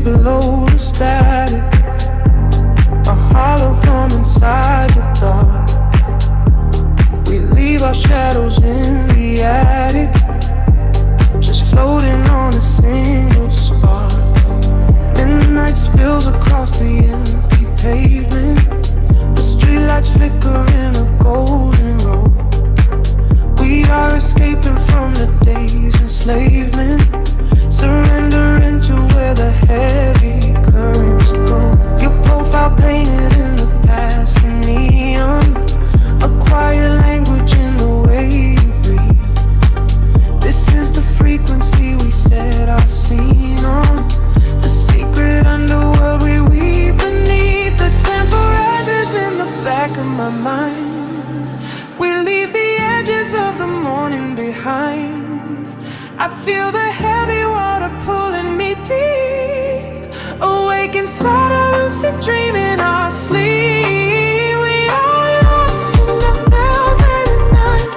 below the static, a hollow hum inside the dark. We leave our shadows in the attic, just floating on a single spark. Midnight spills across the empty pavement, the streetlights flicker in a golden row. We are escaping from the day's enslavement, surrendering to where the heavy currents go. Your profile painted in the passing neon, a quiet language in the way you breathe. This is the frequency we set our scene on, the secret underworld we weave beneath. The temperatures in the back of my mind, we leave the edges of the morning behind. I feel the heavy water pulling me deep, awake inside a lucid dream in our sleep. We are lost in the velvet night,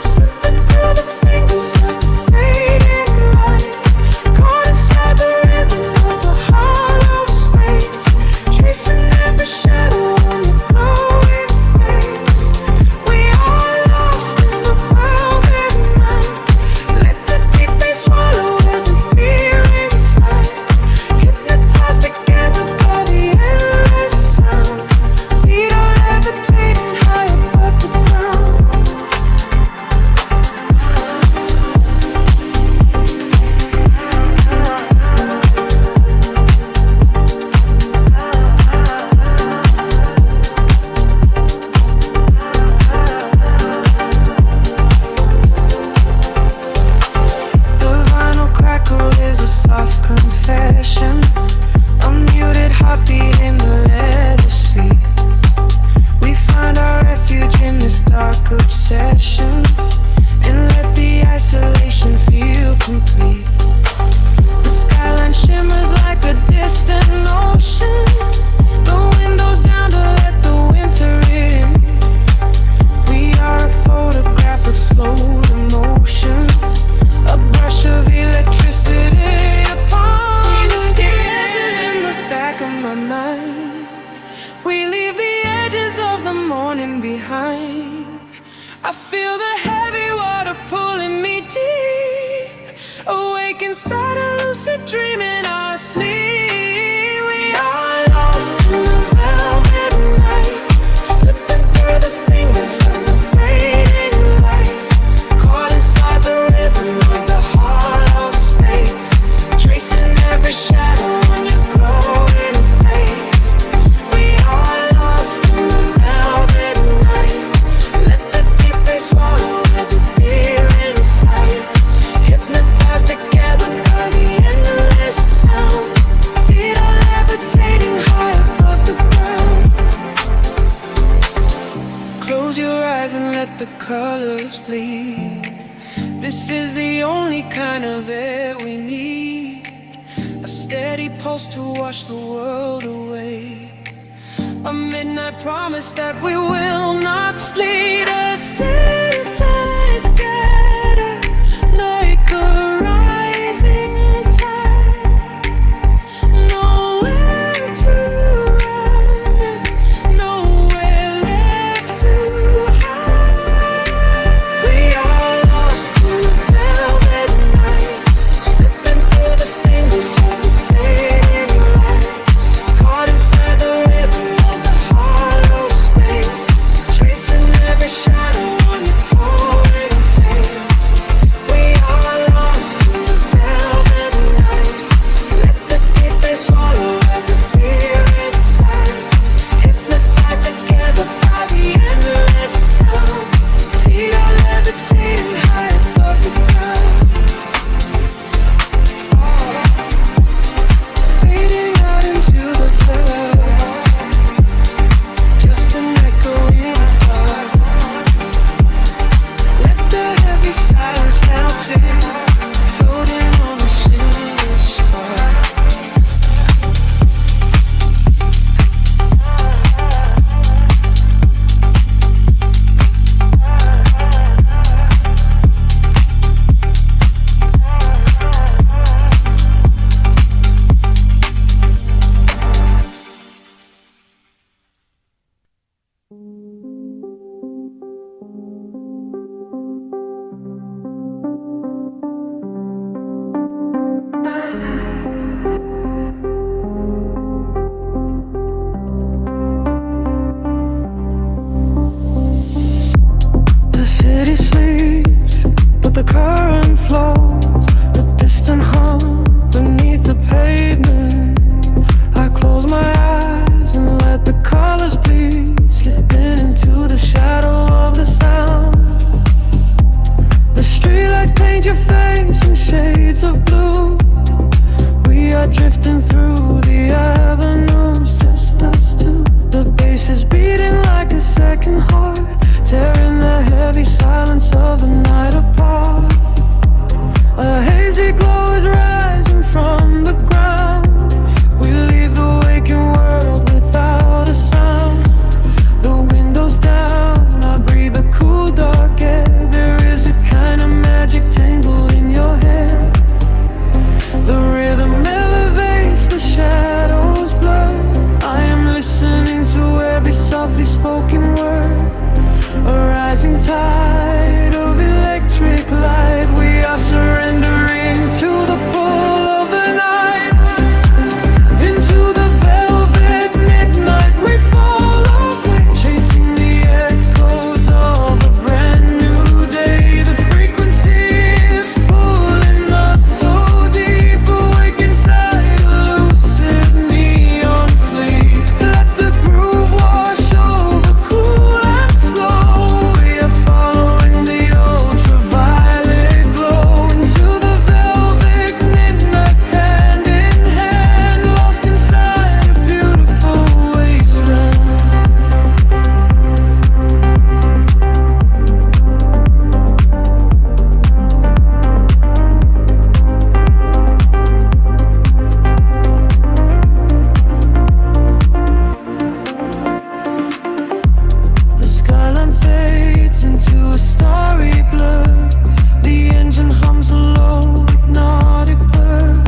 slipping through the fingers of the fading light, caught inside the rhythm of the hollow space, tracing every shadow on your glowing face. We are lost in the velvet night, let the deep bass swallow every fear inside, hypnotized together by the endless sound. Feet are levitating high above the ground. The vinyl crackle is a soft confession, a muted heartbeat in the letter C. We find our refuge in this dark obsession, and let the isolation feel complete. The skyline shimmers like a distant ocean, the windows down to let the winter in. We are a photograph of slow emotion, a brush of electricity upon the sketches in the back of my mind. We leave the edges of the morning behind. I feel the heavy water pulling me deep, awake inside a lucid dream in our sleep. We are lost in the velvet night, slipping through the fingers of the fading light, caught inside the rhythm of the hollow space, tracing every shadow on your glowing face. We are lost in the velvet night, let the deep bass swallow every fear inside, hypnotized together by the endless sound. Feet are levitating high above the ground. Close your eyes and let the colors bleed. This is the only kind of air we need, a steady pulse to wash the world away, a midnight promise that we will not sleep. A senses gather like a rising tide, nowhere to run, nowhere left to hide. We are lost in the velvet night, slipping through the fingers of the fading light, caught inside the rhythm of the hollow space, tracing every shadow on your pole. your face in shades of blue. We are drifting through the avenues, just us two. The bass is beating like a second heart, tearing the heavy silence of the night apart. A hazy glow is rising from the ground. We leave the waking world without a sound. The windows down, I breathe the cool dark air. There is a kind of magic tangle in your hair. The rhythm elevates, the shadows blur. I am listening to every softly spoken word. A rising tide of electric light. We are surrendering to the pull of the night. Into the velvet midnight we fall away, chasing the echoes of a brand new day. The frequency is pulling us so deep, awake inside a lucid neon sleep. Let the groove wash over, cool and slow. We are following the ultraviolet glow into the velvet midnight, hand in hand, lost inside a beautiful wasteland. The skyline fades into a starry blur. The engine hums a low hypnotic purr.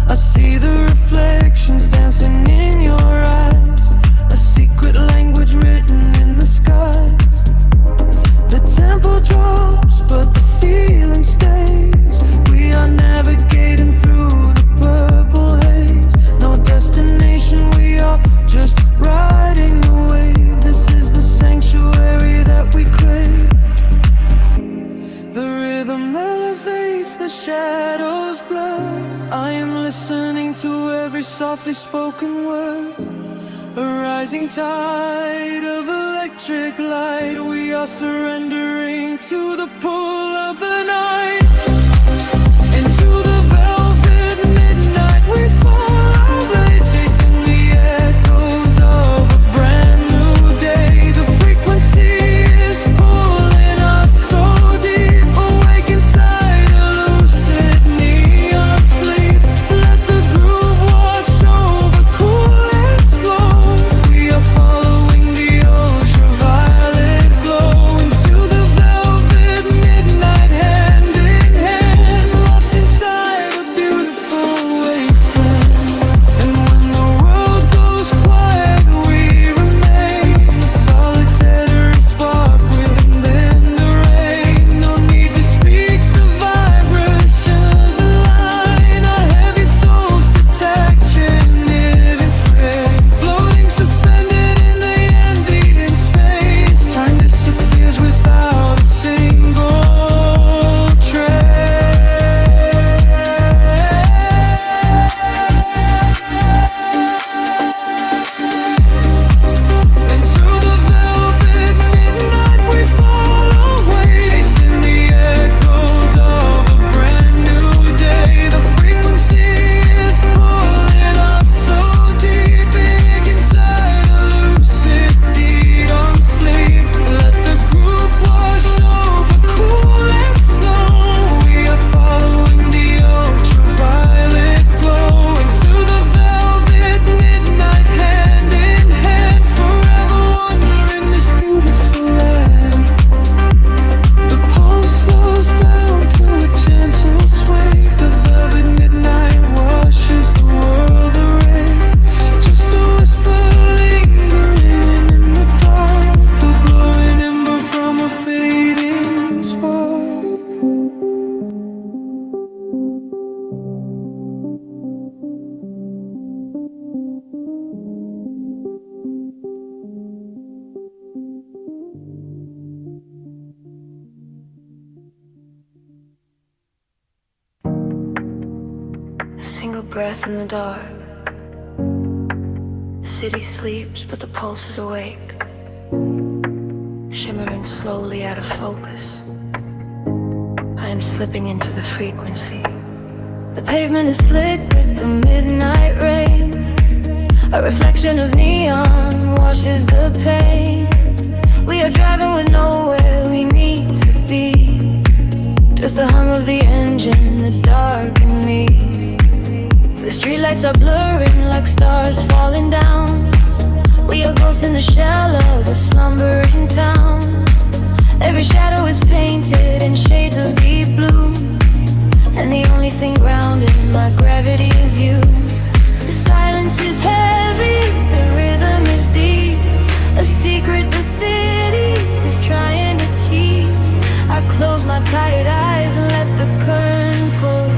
I see the reflections dancing in your eyes, a secret language written in the skies. The tempo drops, but the feeling stays. We are navigating through the purple haze. No destination, we are just riding the wave. This is the sanctuary that we crave. The rhythm elevates, the shadows blur. I am listening to every softly spoken word. A rising tide of electric light. We are surrendering to the pull of the night. Into the velvet midnight we fall away, chasing the echoes of a brand new day. The frequency is pulling us so deep, awake inside a lucid neon sleep. Let the groove wash over, cool and slow. We are following the ultraviolet glow into the velvet midnight, hand in hand, lost inside a beautiful wasteland. And when the world goes quiet, we remain a solitary spark within the rain. No need to speak, the vibrations align. Our heavy souls detach and live in space, floating suspended in the ending space. Time disappears without a single Into the velvet midnight we fall away, chasing the echoes of a brand new day. The frequency is pulling us so deep, big inside a lucid neon sleep. Let the groove wash over, cool and slow. We are following the ultraviolet glow into the velvet midnight, hand in hand, forever wandering this beautiful land. The pulse slows down to a gentle sway. The velvet midnight washes the world away. Just a whisper lingering in the dark, a glowing ember from a fading spark. A single breath in the dark. The city sleeps, but the pulse is awake, shimmering slowly out of focus. I I'm slipping into the frequency. The pavement is slick with the midnight rain. A reflection of neon washes the pain. We are driving with nowhere we need to be. Just the hum of the engine, the dark and me. The streetlights are blurring like stars falling down. We are ghosts in the shell of a slumbering town. Every shadow is painted in shades of deep blue, and the only thing grounding my gravity is you. The silence is heavy, the rhythm is deep. A secret the city is trying to keep. I close my tired eyes and let the current pull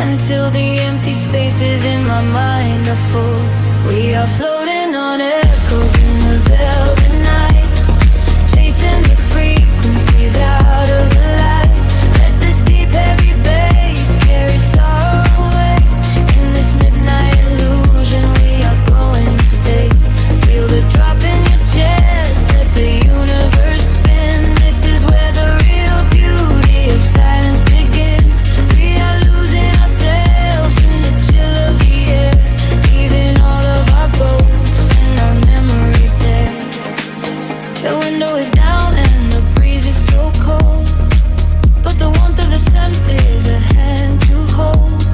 until the empty spaces in my mind are full. We are floating on echoes in the velvet night, chasing the frequencies out of the light. Let the deep heavy bass carry sorrow away. In this midnight illusion we are going to stay. Feel the drop in your chest, let the universe spin. This is where the real beauty of silence begins. We are losing ourselves in the chill of the air, leaving all of our ghosts and our memories there. The window is down and the breeze is so cold, but the warmth of the sun is a hand to hold.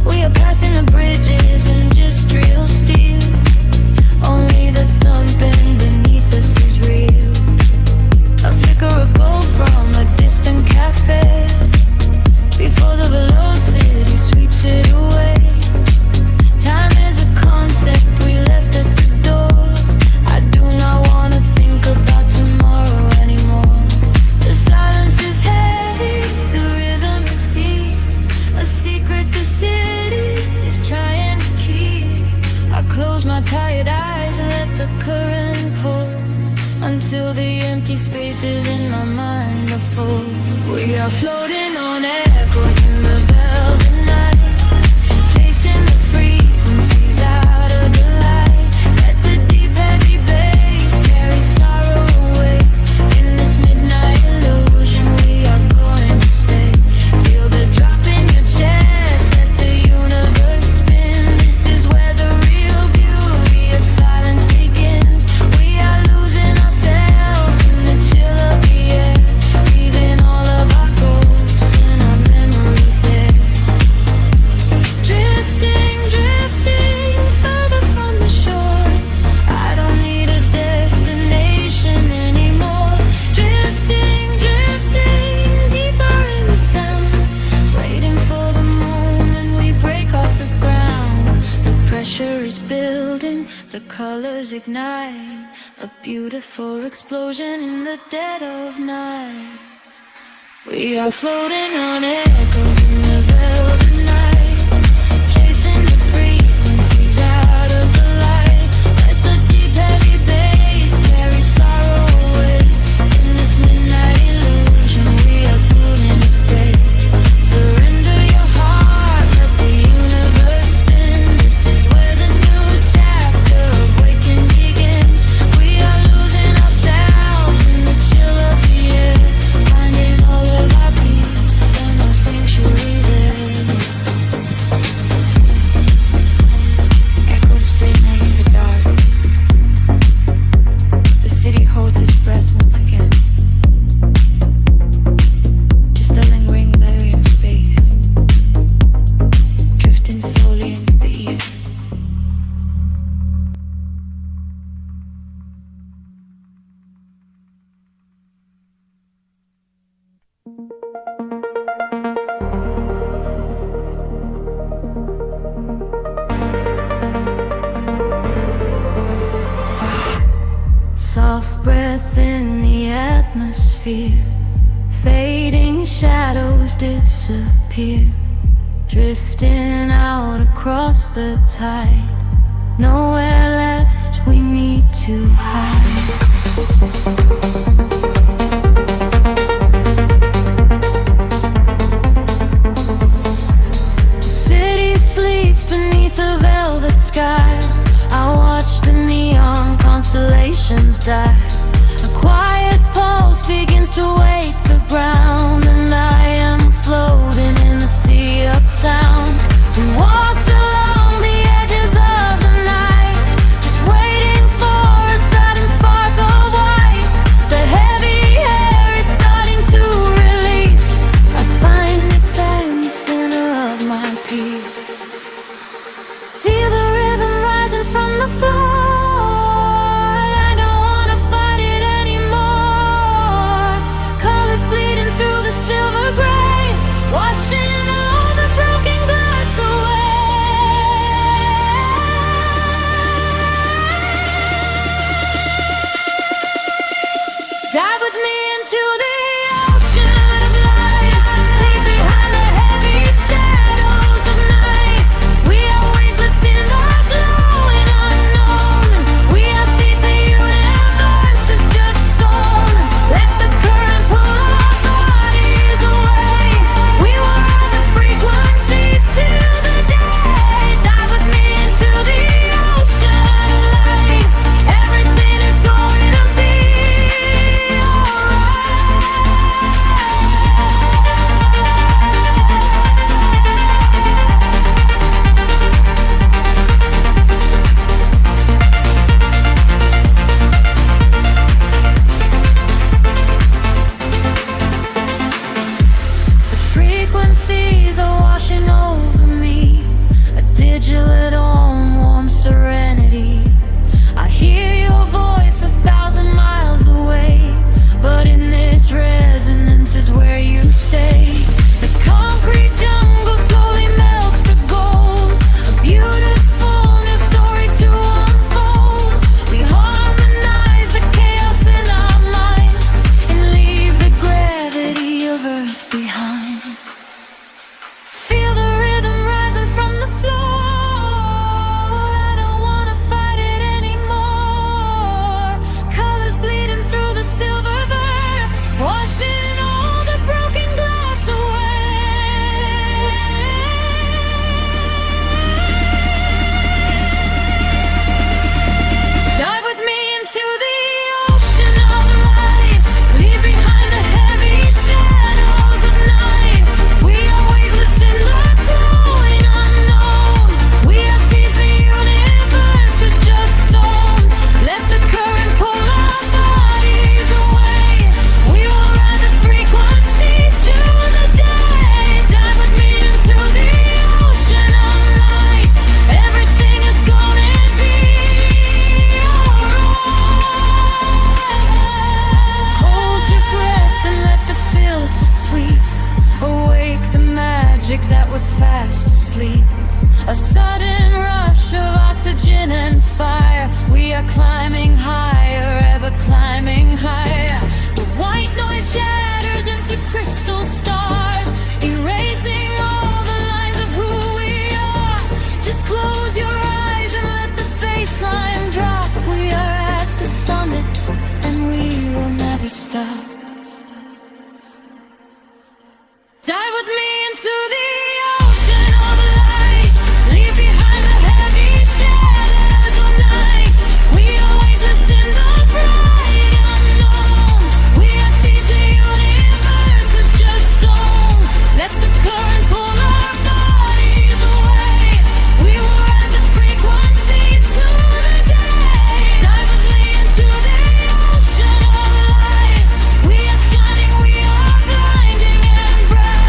We are passing the bridges and just real steel. Only the thumping beneath us is real. A flicker of gold from a distant cafe before the velocity sweeps it away. Time is a concept we left at the door. I do not want to think about tomorrow anymore. The silence is heavy, the rhythm is deep. A secret the city is trying to keep. I close my tired eyes and let the current pull until the empty spaces in my mind are full. We are floating on echoes in the velvet night, chasing the frequencies out of the light. Let the deep heavy bass carry sorrow away. In this midnight illusion we are going to stay. Feel the drop in your chest, let the universe spin. This is where the real beauty of silence begins. We are losing ourselves in the chill of the air, leaving all of our ghosts and our memories there. Drifting, drifting further from the shore. I don't need a destination anymore. Drifting, drifting deeper in the sound, waiting for the moment we break off the ground. The pressure is building, the colors ignite, a beautiful explosion in the dead of night. We are floating on echoes in the velvet night, chasing the frequencies out of the light. Let the deep heavy bass carry sorrow away. In this midnight illusion we are going to stay. Surrender your heart, let the universe spin. This is where the new chapter of waking begins. We are losing ourselves in the chill of the air, finding all of our peace and our sanctuary there. Echoes beneath the dark. The city holds its breath once again. Just a lingering layer of bass, drifting slowly into the ether. Soft breath in the atmosphere, fading shadows disappear, drifting out across the tide. Nowhere left we need to hide. The city sleeps beneath a velvet sky. I watch the neon constellations die. A quiet pulse begins to wake the ground, and I am frequencies are washing over me. A digital warm serenity. I hear your voice 1,000 miles away, but in this resonance is where you stay. The concrete jungle slowly melts to gold. A beautiful new story to unfold. We harmonize the chaos in our mind and leave the gravity of Earth behind. Feel the rhythm rising from the floor. I don't wanna fight it anymore. Colors bleeding through the silver veil, washing all the broken glass away. Dive with me into the ocean of light. Leave behind the heavy shadows of night. We are weightless in the glowing unknown. We are seas, the universe is just sown. Let the current pull our bodies away. We will ride the frequencies to the day. Dive with me into the ocean of light. Everything is gonna be alright. Hold your breath and let the filter sweep. Awake the magic that was fast asleep. A sudden rush of oxygen and fire. We are climbing higher, ever climbing higher. The white noise shatters into crystal stars, erasing all the lines of who we are. Just close your eyes and let the baseline drop. We are at the summit and we will never stop. Dive with me into the ocean of light. Leave behind the heavy shadows of night. We are weightless in the bright unknown. We are seeds, the universe is just sown. Let the current pull our bodies away. We will ride the frequencies to the day. Dive with me into the ocean of light. We are shining, we are blinding and bright.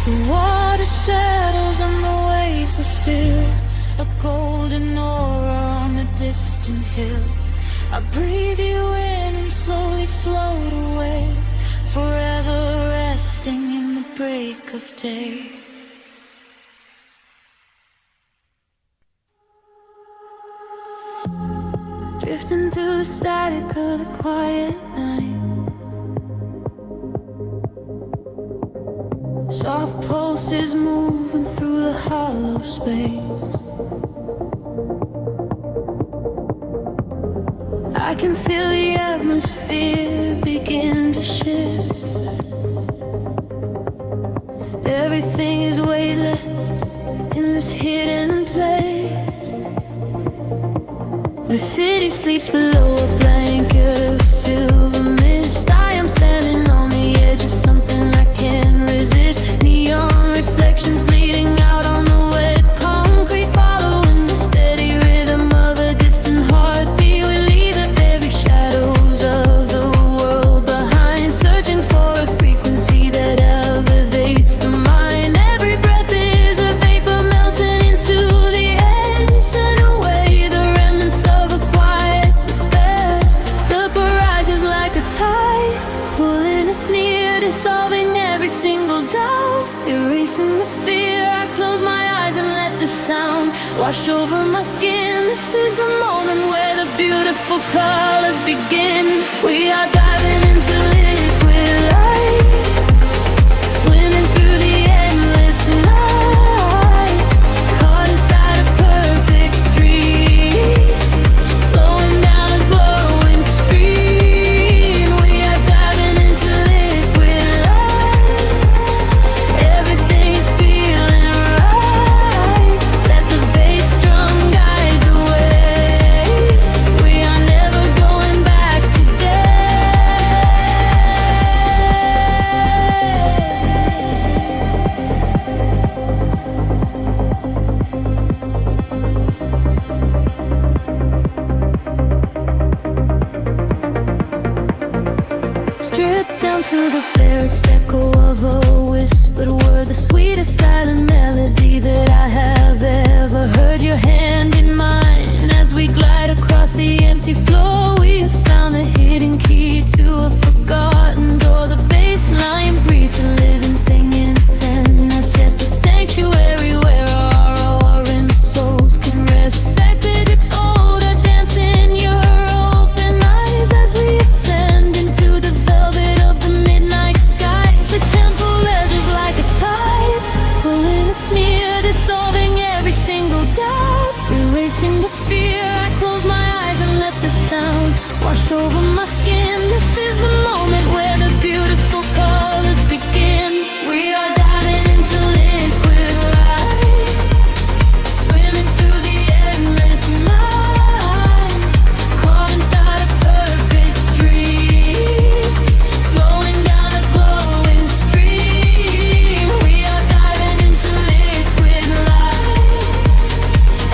The water settles and the waves are still. A golden aura on a distant hill. I breathe you in and slowly float away, forever resting in the break of day. Drifting through the static of the quiet night. Soft pulses moving through the hollow space. I can feel the atmosphere begin to shift. Everything is weightless in this hidden place. The city sleeps below a blanket of silver mist. I am standing on the edge of something I can't resist. Neon reflections bleeding out on the wet concrete, following the steady rhythm of a distant heartbeat. We leave the very shadows of the world behind, searching for a frequency that elevates the mind. Every breath is a vapor melting into the air, send away the remnants of a quiet despair. The barrage is like a tide, pulling us near, dissolving every single doubt, erasing the fear. I close my eyes and let the sound wash over my skin. This is the moment where the beautiful colors begin. We are diving into liquid light, swimming through the endless night, caught inside a perfect dream, flowing down a glowing stream. We are diving into liquid light. Everything is feeling right. Let the bass drum guide the way. We are never going back today. down to the barest echo of a whispered word, the sweetest silent melody that I have ever heard. Your hand in mine as we glide across the empty floor. We have found the hidden key to a forgotten door. The bass line breathes a living thing insane. That's just a sanctuary where our roaring souls can rest. Affected gold, a dance in your open eyes as we ascend into the velvet of the midnight skies. The temple ledges like a tide, pulling us near, dissolving every single doubt, erasing the fear. I close my eyes and let the sound wash over my skin. This is the moment where the beautiful colors begin. We are diving into liquid light, swimming through the endless night, caught inside a perfect dream, flowing down a glowing stream. We are diving into liquid light,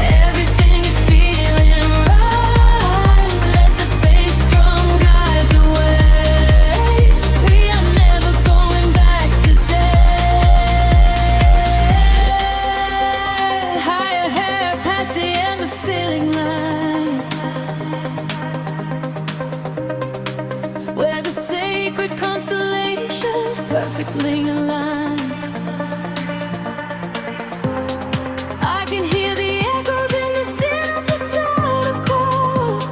everything is feeling right. Let the bass drum guide the way. We are never going back today. Higher hair past the endless feeling line, where the sacred constellations perfectly aligned. I can hear the echoes in the synthesizer chords,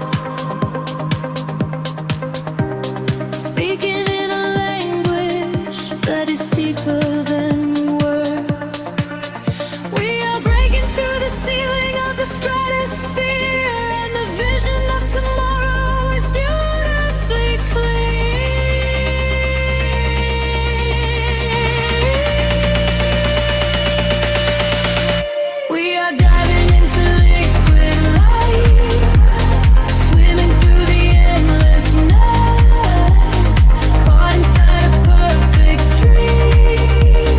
speaking in a language that is deeper than words. We are breaking through the ceiling of the stratosphere, and the vision of tomorrow is beautifully clear. We are diving into liquid light, swimming through the endless night, caught inside a perfect dream,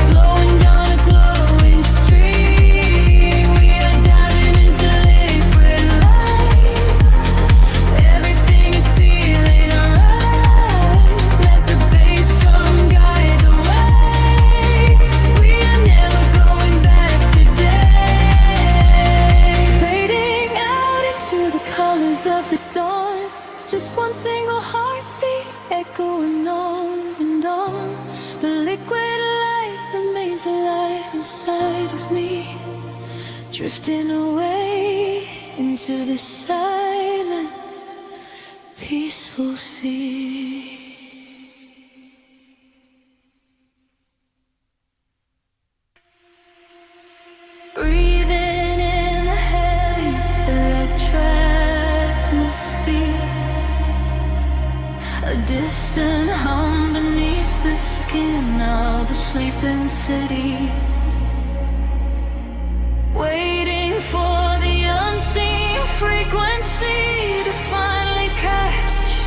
flowing down a glowing stream. We are diving into liquid light, everything is feeling right. Let the bass drum guide the way. We are never going back today. Fading out into the colors of the dawn, just one single heartbeat echoing on and on. The liquid light remains alive inside of me, drifting away into the silent, peaceful sea. Breathing in the heavy electric atmosphere, a distant hum beneath the skin of the sleeping city, waiting for the unseen frequency to finally catch.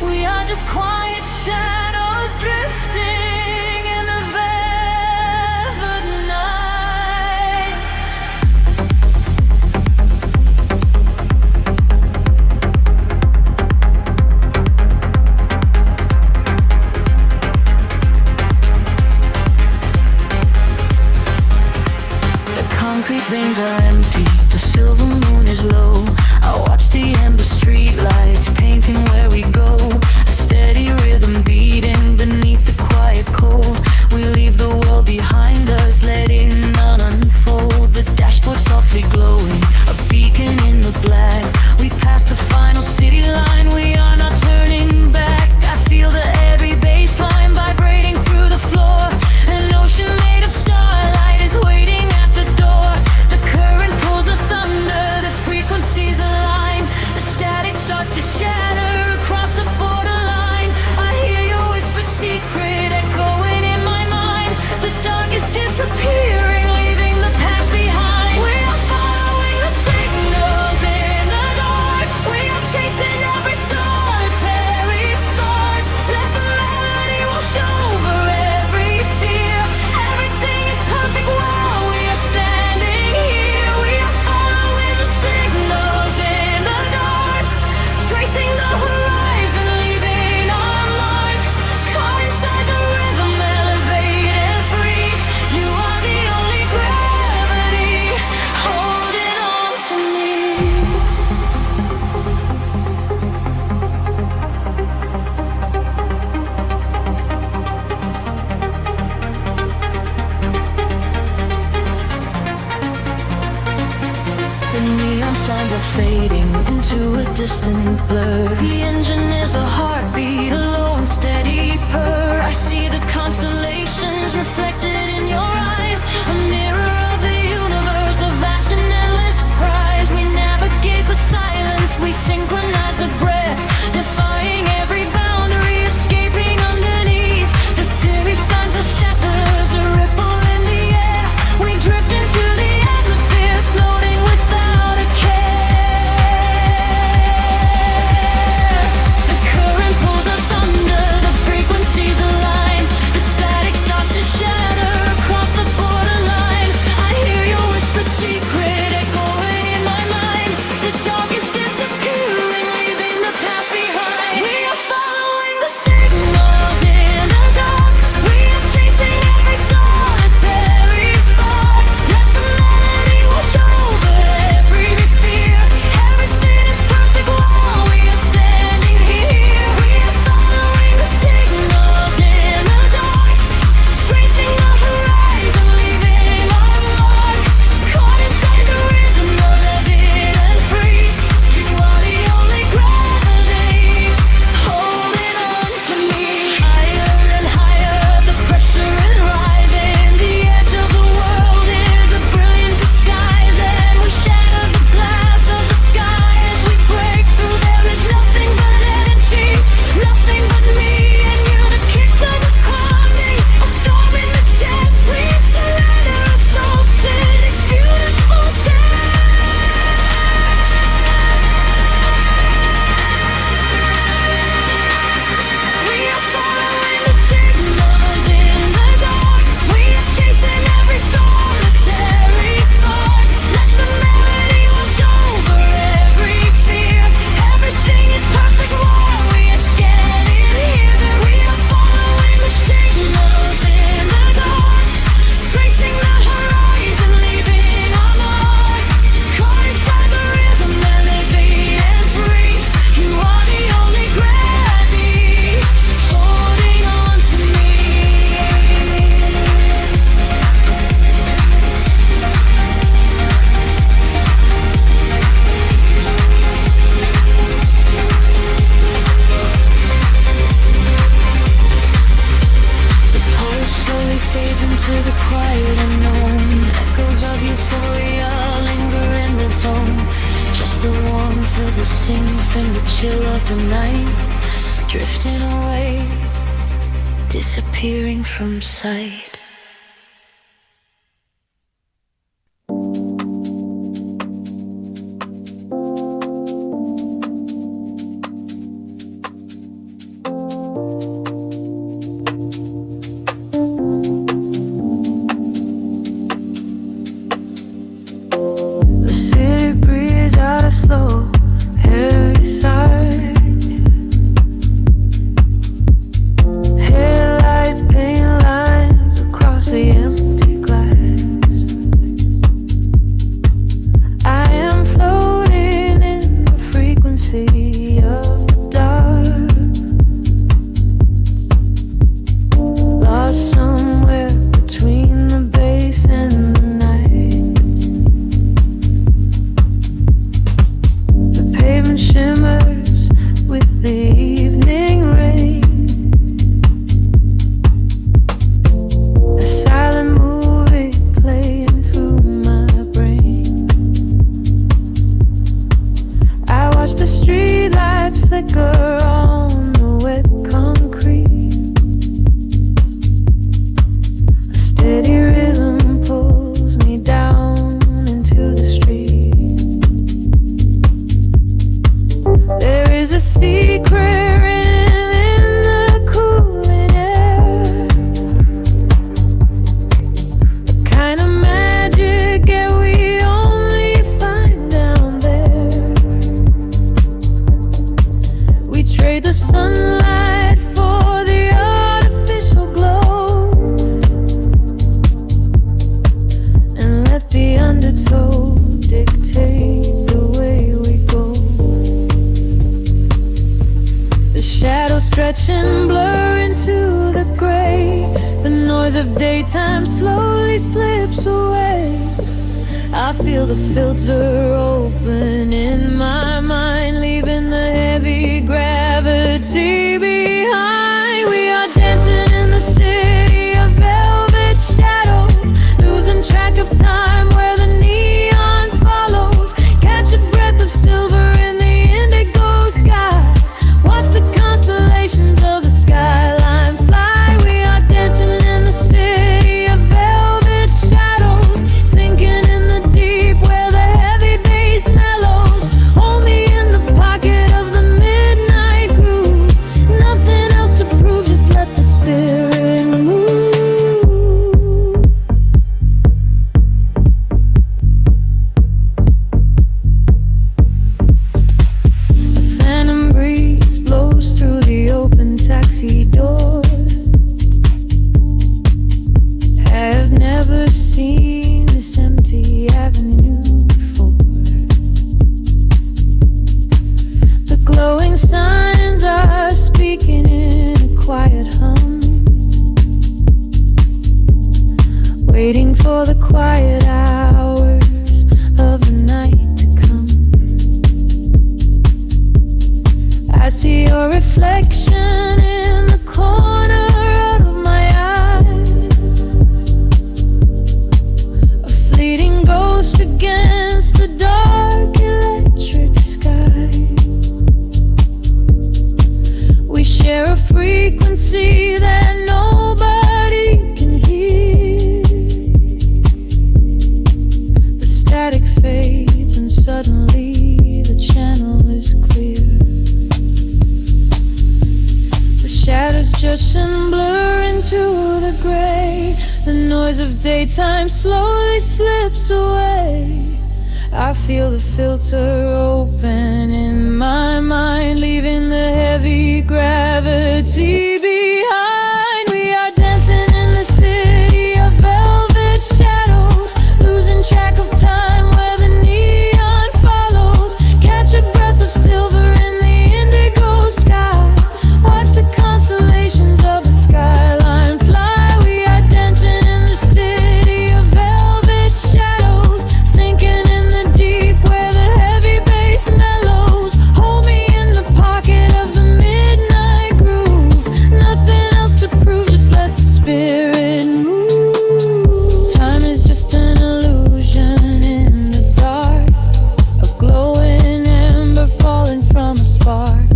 We are just quiet shadows drifting in the velvet night. The concrete veins are empty, the silver moon is low. I watch the ember street lights painting where we go, a steady rhythm beating persistent blur. The engine is a heartbeat, a low and steady purr. I see the constellations reflected in your eyes, a mirror of the universe, a vast and endless prize. We navigate the silence, we synchronize the breath, defying every boundary, escaping underneath the series signs of shatters, a ripple in the air. We drift into the atmosphere, floating without a care. The current pulls us under, the frequencies align, the static starts to shatter across the borderline. I hear your whispered secret echoing in my mind. The dark is disappearing, leaving the past behind. We are following the signals in the dark. We are chasing every solitary spark. Let the melody wash over every fear. Everything is perfect while we are standing here. We are following the signals in the dark, tracing the horizon, leaving our mark. Caught inside the rhythm, unlimited and free. You are the only gravity holding on to me. Higher and higher, the pressure is rising. The edge of the world is a brilliant disguise, and we shatter the glass of the sky as we break through. There is nothing but energy, nothing but me and you. The kingdom is coming, a storm in the chest. We surrender our souls to this beautiful test. We are following the signals in the dark. We are chasing every solitary spark. Let the melody wash over every fear. Everything is perfect while we are standing here. We are following the signals in the dark, tracing the horizon, leaving our mark. Caught inside the rhythm, melody and free. You are the only gravity holding on to me. The pulse slowly fades into the quiet unknown. Echoes of euphoria linger in the zone. Just the warmth of the synth and the chill of the night, drifting away, disappearing from sight. The city breathes out a slow, heavy sigh. Headlights paint lines across the empty glass. I am floating in the frequency of the dark, lost somewhere between the bass and the night. The pavement shimmers with the evening rain. A silent movie playing through my brain. I watch the streetlights flicker on the wet concrete. A steady rhythm pulls me down into the street. There is a secret in the cooling air, a kind of magic that we only find down there. We trade the sunlight for the artificial glow, and let the undertow dictate the way we go. The shadows stretch and blur into the gray. The noise of daytime slowly slips away. I feel the filter open in my mind, leaving the heavy gravity behind. We are dancing in the city of velvet shadows, losing track of time where the neon follows. Catch a breath of silver in the indigo sky, watch the constellations of the skyline fly. We are dancing in the city of velvet shadows, sinking in the deep where the heavy bass mellows. Hold me in the pocket of the midnight groove. Nothing else to prove, just let the spirit move. The phantom breeze blows through the open taxi door. Have never seen this empty avenue before. The glowing signs are speaking in a quiet hum, waiting for the quiet hours of the night to come. I see your reflection in the corner of my eye, a fleeting ghost against the dark electric sky. We share a frequency that nobody can hear. The static fades and suddenly the channel is clear. The shadows just and blur into the gray. The noise of daytime slowly slips away. I feel the filter open in my mind, leaving the heavy gravity behind. We are dancing in the city of velvet shadows, losing track of time where the neon follows. Catch a breath of silver in the indigo sky, watch the constellations of the skyline fly. We are dancing in the city of velvet shadows, sinking in the deep where the heavy bass mellows. Hold me in the pocket of the midnight groove. Nothing else to prove, just let the spirit move. Time is just an illusion in the dark, a glowing ember falling from a spark.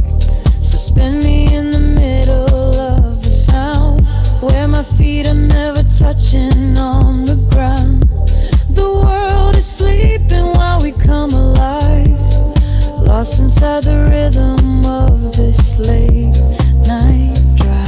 Suspend me in the middle of the sound, where my feet are never touching on the ground. The world is sleeping while we come alive, lost inside the rhythm of this late night drive.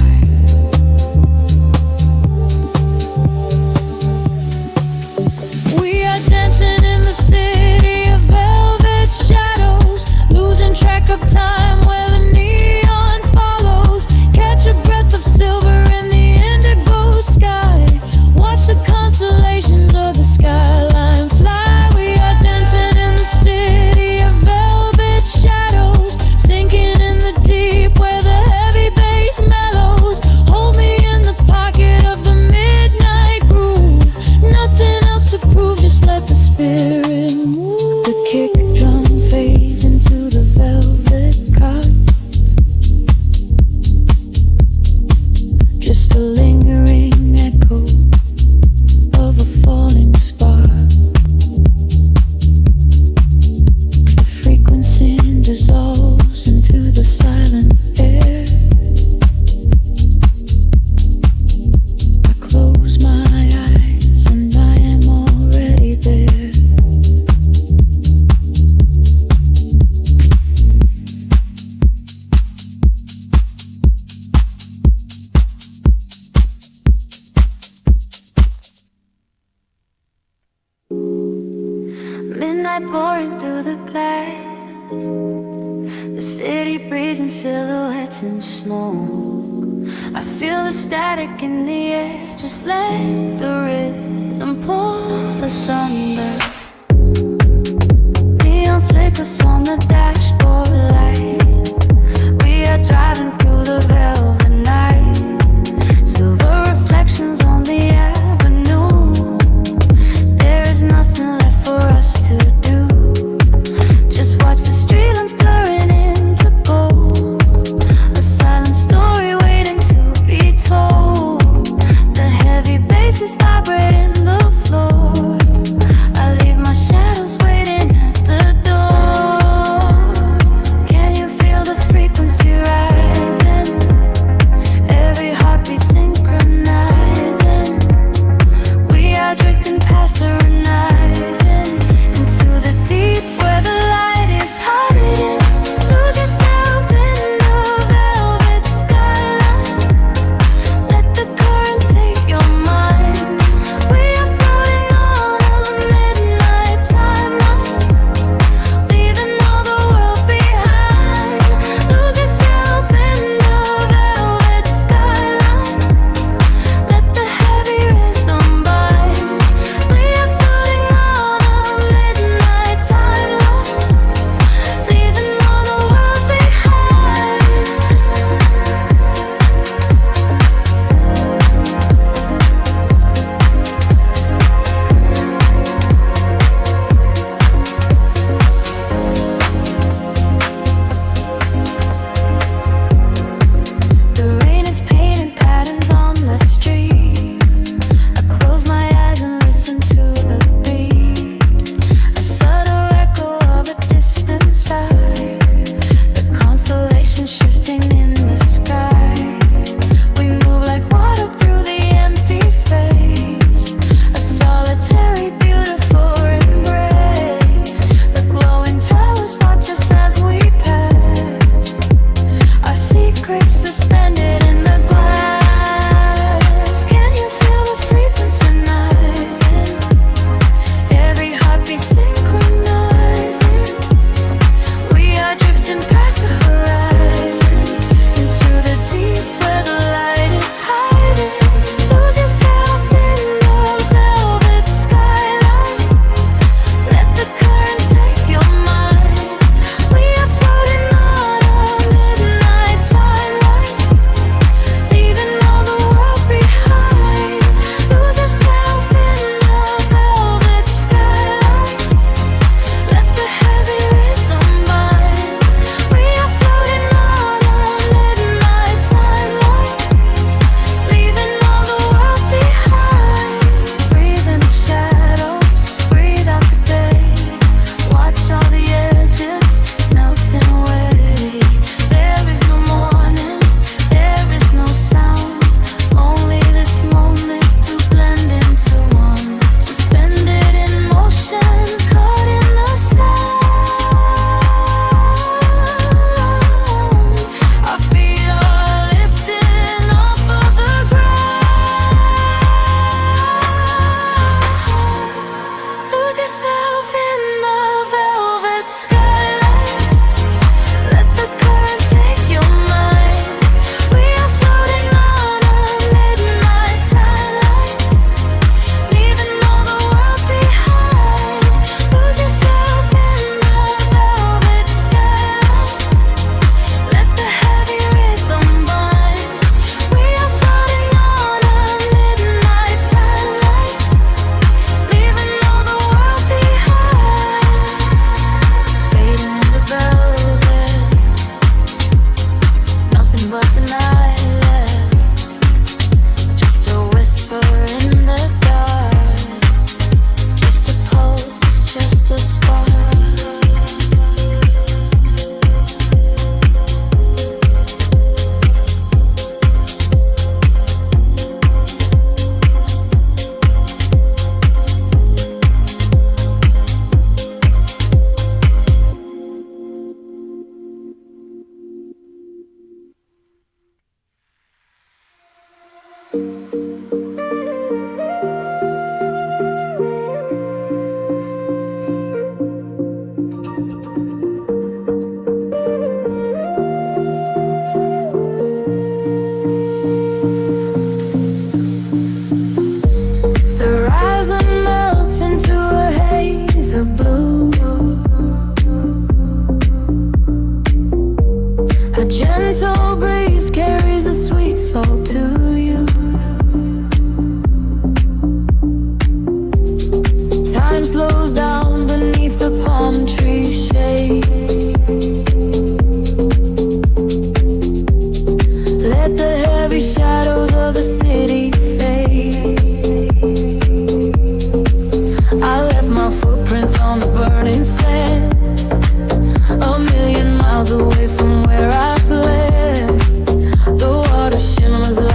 We are dancing in the city of velvet shadows, losing track of time where the neon follows. Catch a breath of silver in the indigo sky, watch the constellations of the skyline fly. We are dancing in the city of velvet shadows, sinking in the deep where the heavy bass mellows. Hold me in the pocket of the midnight groove. Nothing else to prove, just let the spirit move. The kick drum fades into the velvet cot, just a lingering echo of a falling spark. The frequency dissolves into the silent air. I close my eyes and I am already there. Midnight pouring through the glass, the city breeze in silhouettes and smoke. I feel the static in the air, just let the rhythm pull us under. Neon flickers on the dashboard light. We are driving through the velvet night, silver reflections on the avenue. There is nothing left for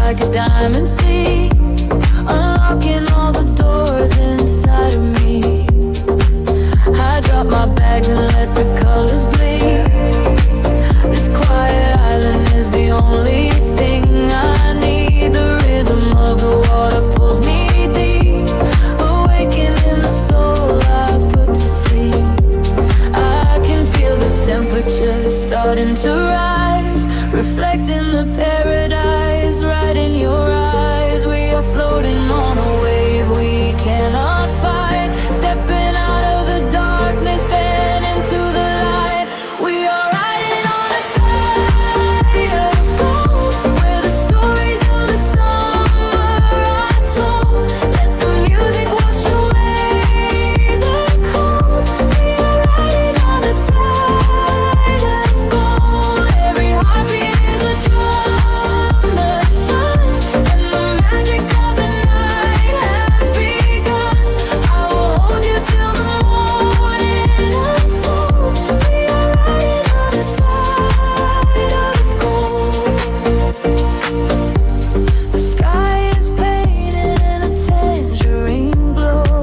like a diamond sea, unlocking all the doors inside of me. I drop my bags and let the colors bleed. This quiet island is the only thing I need. The rhythm of the water pulls me deep, awakening the soul I put to sleep. I can feel the temperature starting to rise, reflecting the paradise right in your eyes. We are floating on a wave we cannot fight, stepping out of the darkness and into the light. We are riding on a tide of gold, where the stories of the summer are told. Let the music wash away the cold. We are riding on a tide of gold. Every heartbeat is a drum, the sun, and the magic of the night has begun. I will hold you till the morning unfolds. We are riding on a tide of gold. The sky is painted in a tangerine glow.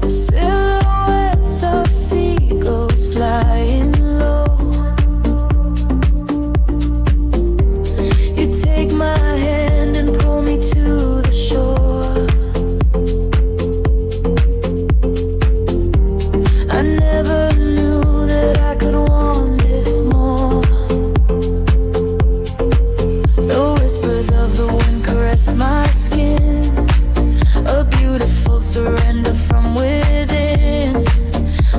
The silhouettes of seagulls flying low. You take my hand and pull me to the shore. I never knew that I could want this more. The whispers of the wind caress my skin, a beautiful surrender from within.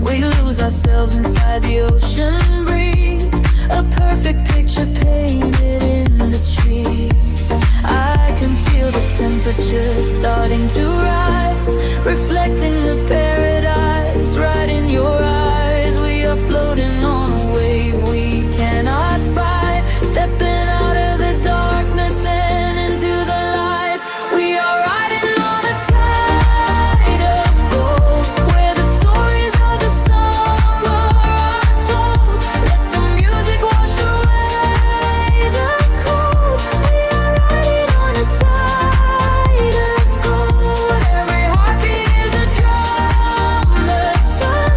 We lose ourselves inside the ocean breeze, a perfect picture painted in the trees. I can feel the temperature starting to rise, reflecting the paradise right in your eyes. We are floating on a wave we cannot fight, stepping out of the darkness and into the light. We are riding on a tide of gold, where the stories of the summer are told. Let the music wash away the cold. We are riding on a tide of gold. Every heartbeat is a drum, the sun,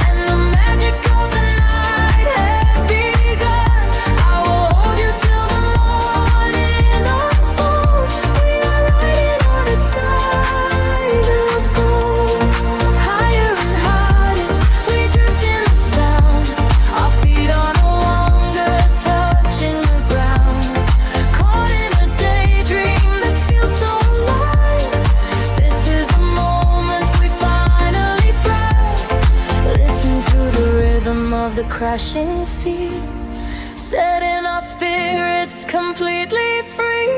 and the magic of the night has begun. I will hold you till the morning unfolds. We are riding on a tide of gold. Higher and higher, we drift in the sound. Our feet are no longer touching the ground, caught in a daydream that feels so alive. This is the moment we finally fly. Listen to the rhythm of the crashing sea, setting our spirits completely free.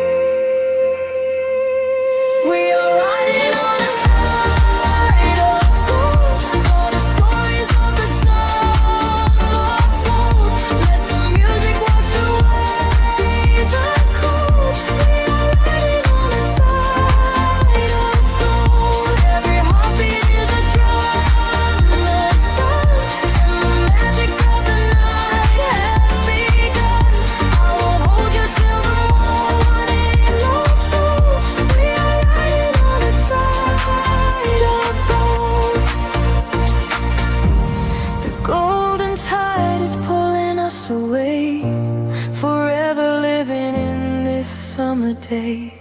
We are riding on a tide of gold, all the stories of the summer told. Let the music wash away the cold. We are riding on a tide of gold. Every heartbeat is a drum, the sun, and the magic of the night has begun. I will hold you till the morning unfolds. We are riding on a tide of gold. The golden tide is pulling us away, forever living in this summer day.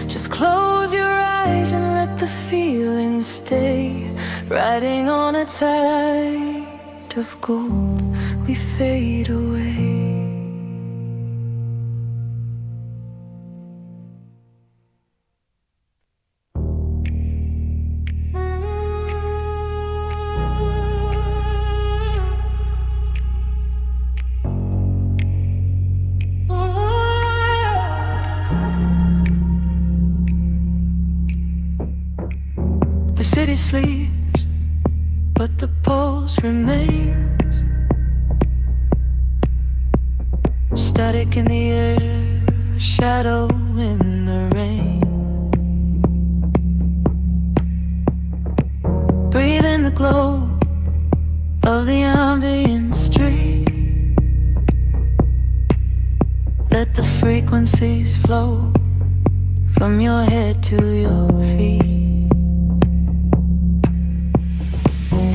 Just close your eyes and let the feeling stay. Riding on a tide of gold, we fade away. The city sleeps, but the pulse remains. Static in the air, shadow in the rain. Breathe in the glow of the ambient street. frequencies flow from your head to your feet.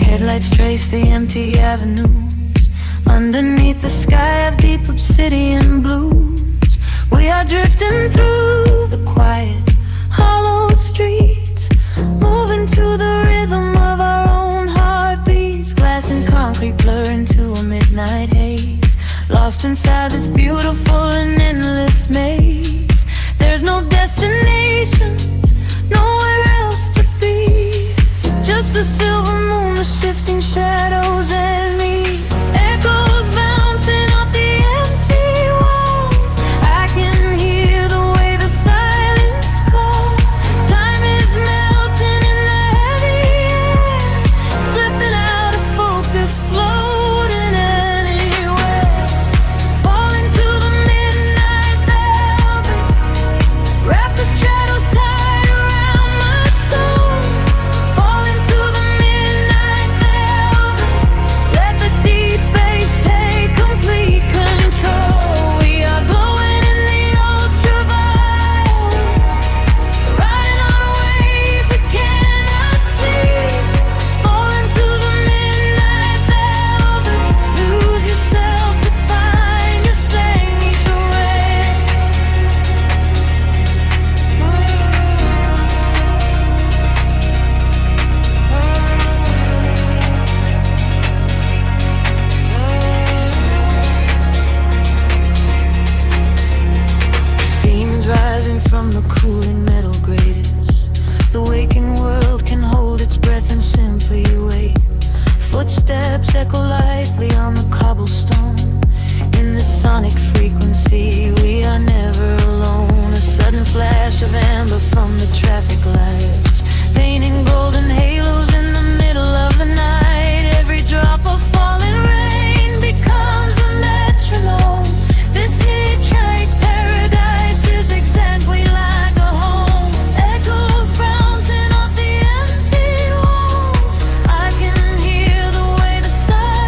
Headlights trace the empty avenues underneath the sky of deep obsidian blues. We are drifting through the quiet, hollow streets, moving to the rhythm of our own heartbeats. Glass and concrete blur into a midnight haze, lost inside this beautiful and endless maze. There's no destination, nowhere else to be, just the silver moon, the shifting shadows and me. Echoes bouncing off the empty walls. I can hear the way the silence calls. Time is melting in the heavy air, slipping out of focus, floating anywhere. Falling to the midnight velvet, wrap the shadows tight around my soul. Falling to the midnight velvet, let the deep bass take complete control. We are glowing in the ultraviolet, riding on a wave we cannot see. Falling to the midnight velvet, lose yourself to find your sanctuary. Steam's rising from the cooling metal gratings. The waking world can hold its breath and simply wait. Footsteps echo lightly on the cobblestone. In this sonic frequency, we are never alone. A sudden flash of amber from the traffic lights, painting golden halos in the middle of the night. Every drop of falling rain becomes a metronome. This hitchhike paradise is exactly like a home. Echoes bouncing off the empty walls. I can hear the way the silence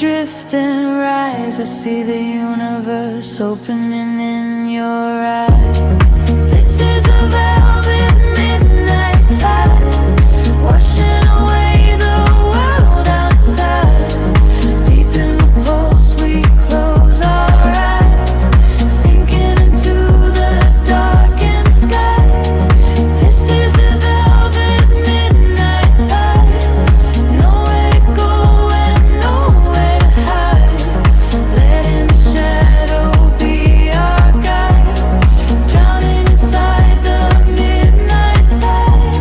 drift and rise. I see the universe opening in your eyes. This is a velvet midnight tide, washing away the world outside. Deep in the pulse we close our eyes, sinking into the darkened skies. This is a velvet midnight tide, nowhere to go and nowhere to hide. Letting the shadow be our guide, drowning inside the midnight tide.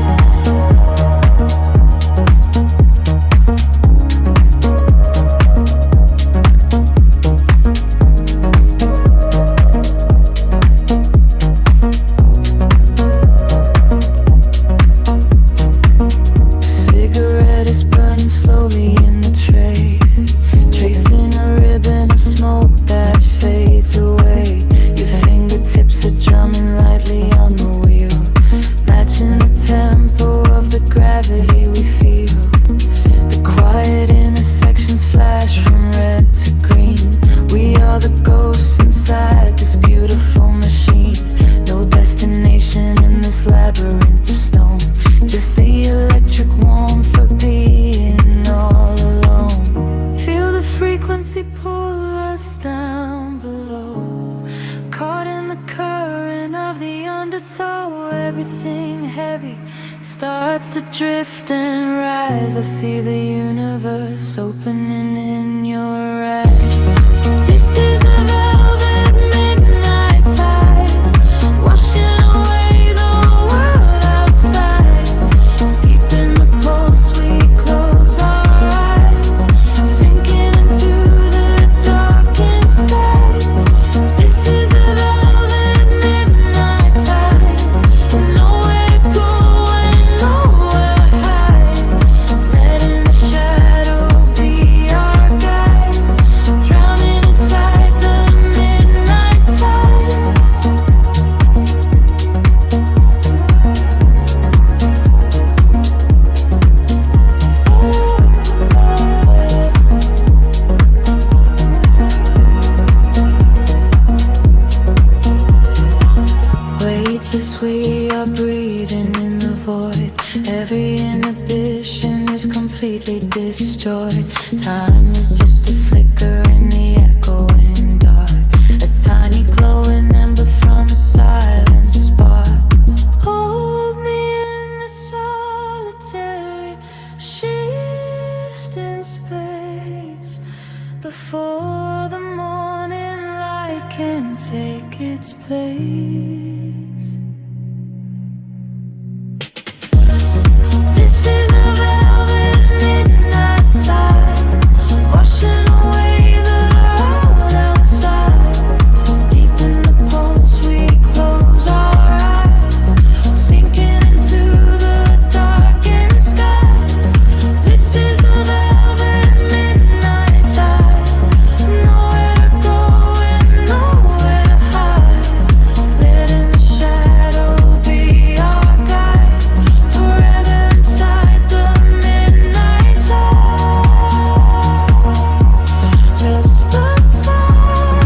Cigarette is burning slowly in the tray, tracing a ribbon of smoke that fades away. Your fingertips are drumming lightly on the wheel, matching the tempo of the gravity we feel. The quiet intersections flash from red to green. We are the ghosts inside this beautiful machine. No destination in this labyrinth of stone, just the electric warmth of being all alone. Feel the frequency pull us down below, caught in the current of the undertow. Everything heavy starts to drift and rise. I see the universe opening in your eyes. This is a velvet midnight tide, washing away the world outside. Deep in the pulse we close our eyes, sinking into the darkened skies. This is a velvet midnight tide, nowhere to go and nowhere to hide. Letting the shadow be our guide, drowning inside the midnight tide. Weightless, we are breathing in the void. Every inhibition is completely destroyed. Time is just a flicker in the echoing dark, a tiny glowing ember from a silent spark. Hold me in the solitary shift in space, before the morning light can take its place. This is a velvet midnight tide, washing away the world outside. Deep in the pulse we close our eyes, sinking into the darkened skies. This is the velvet midnight tide, nowhere to go and nowhere to hide. Letting the shadow be our guide, forever inside the midnight tide. Just the tide,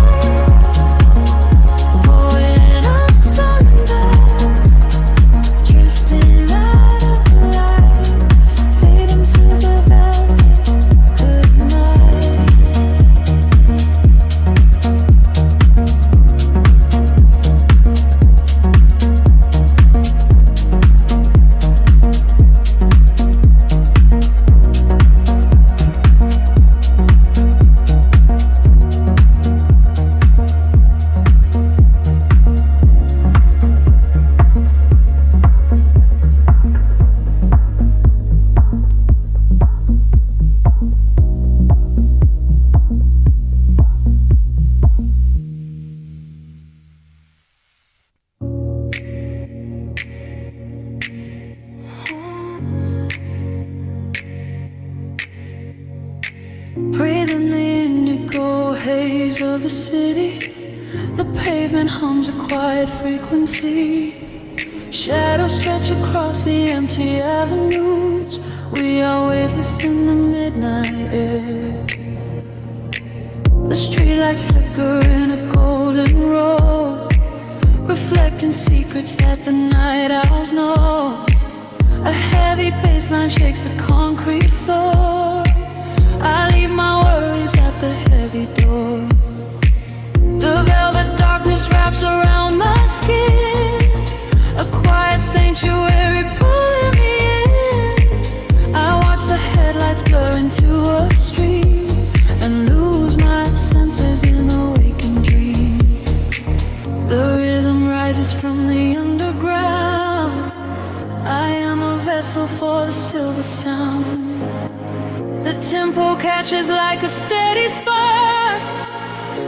falling asunder, drifting out of light, fading to the velvet goodnight. Breathing the indigo haze of the city, the pavement hums a quiet frequency. Shadows stretch across the empty avenues. We are weightless in the midnight air. The streetlights flicker in a golden row, reflecting secrets that the night owls know. A heavy bassline shakes the concrete floor. I leave my worries at the heavy door. The velvet darkness wraps around my skin, a quiet sanctuary pulling me in. I watch the headlights blur into a street and lose my senses in a waking dream. The rhythm rises from the underground. I am a vessel for the silver sound. The tempo catches like a steady spark.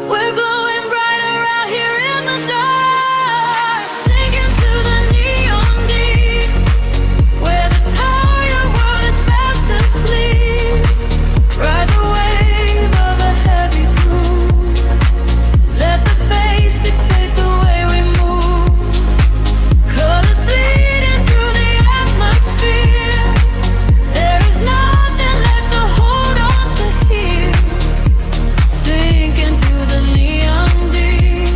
We're glowing brighter out here in the dark, sinking to the neon deep, where the tired world is fast asleep. Ride the wave of a heavy groove. Let the bass dictate the way we move. Colors bleeding through the atmosphere. There is nothing left to hold on to here. Sink into the neon deep.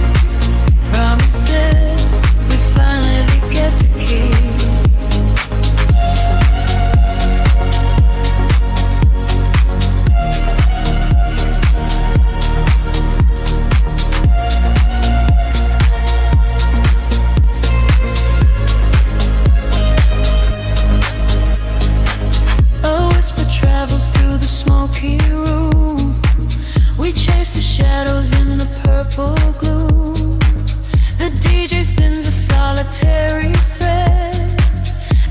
Promises we finally get to keep. A whisper travels through the smoky room. We chase the shadows in the purple gloom. The DJ spins a solitary thread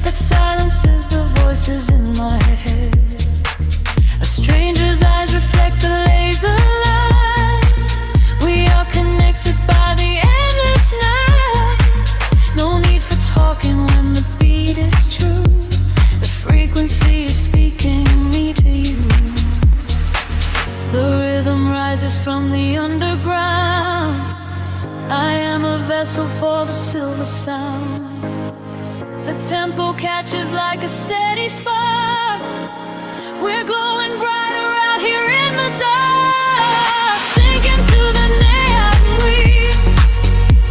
that silences the voices in my head. A stranger's eyes reflect the laser light. We are connected by the endless night. No need for talking when the beat is true. The frequency is speaking me to you. The rhythm rises from the underground. I am a vessel for the silver sound. The tempo catches like a steady spark. We're glowing brighter out here in the dark, sinking to the neon weave,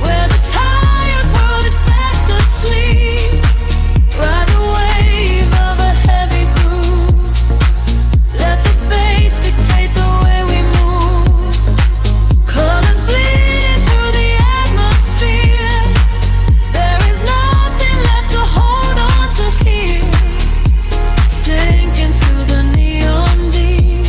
where the tired world is fast asleep. Ride the wave of a heavy groove. Let the bass dictate the way we move. Colors bleeding through the atmosphere. There is nothing left to hold on to here. Sink into the neon deep.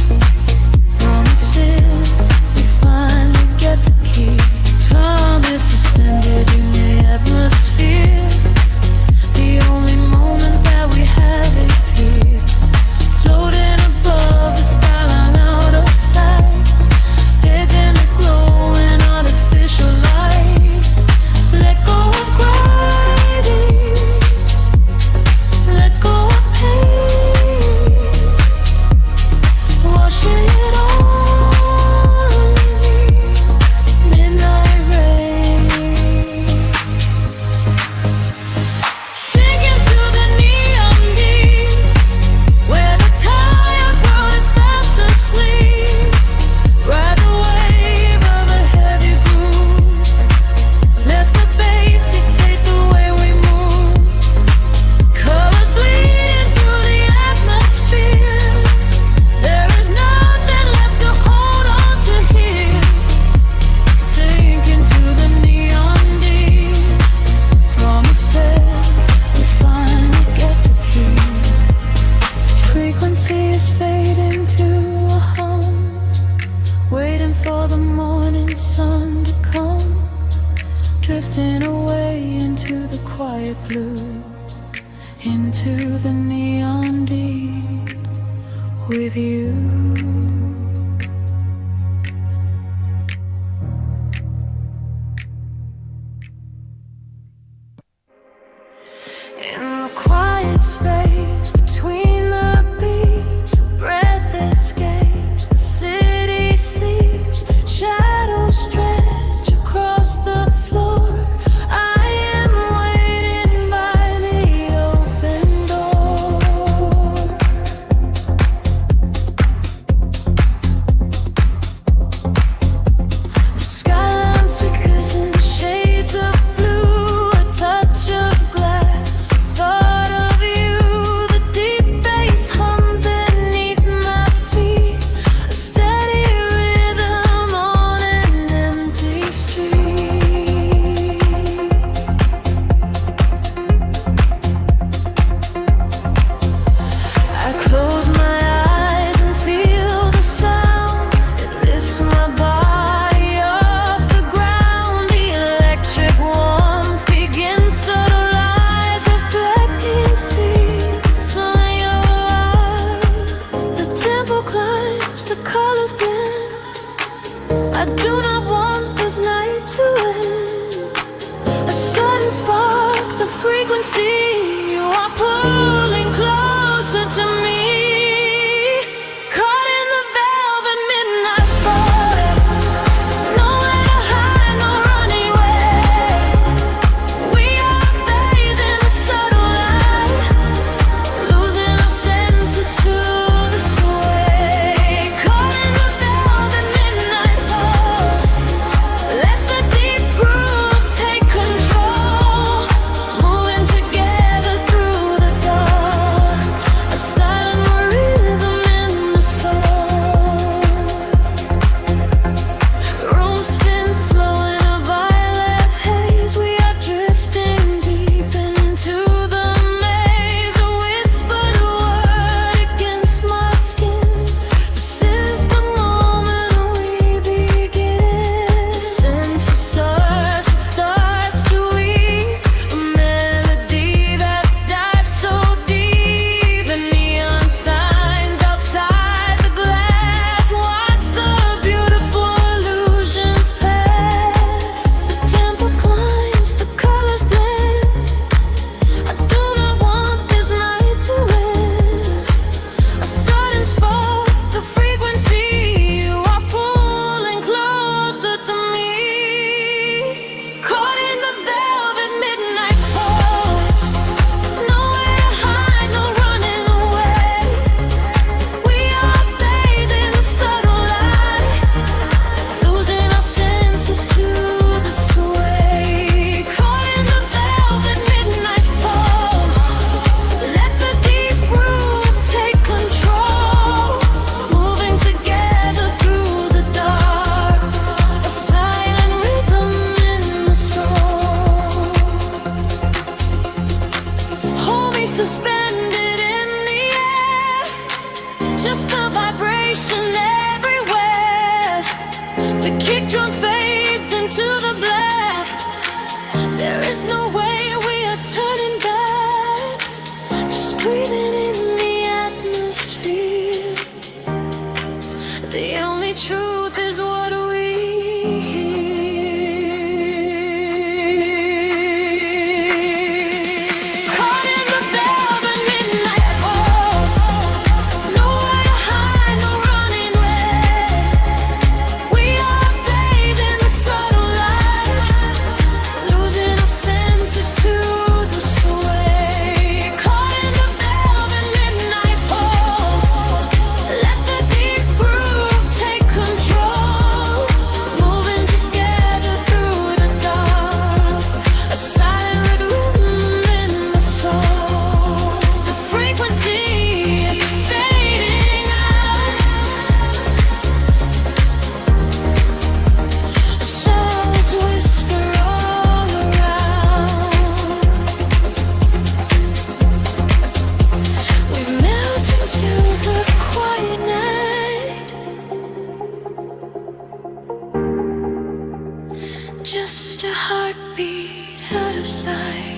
Just a heartbeat out of sight.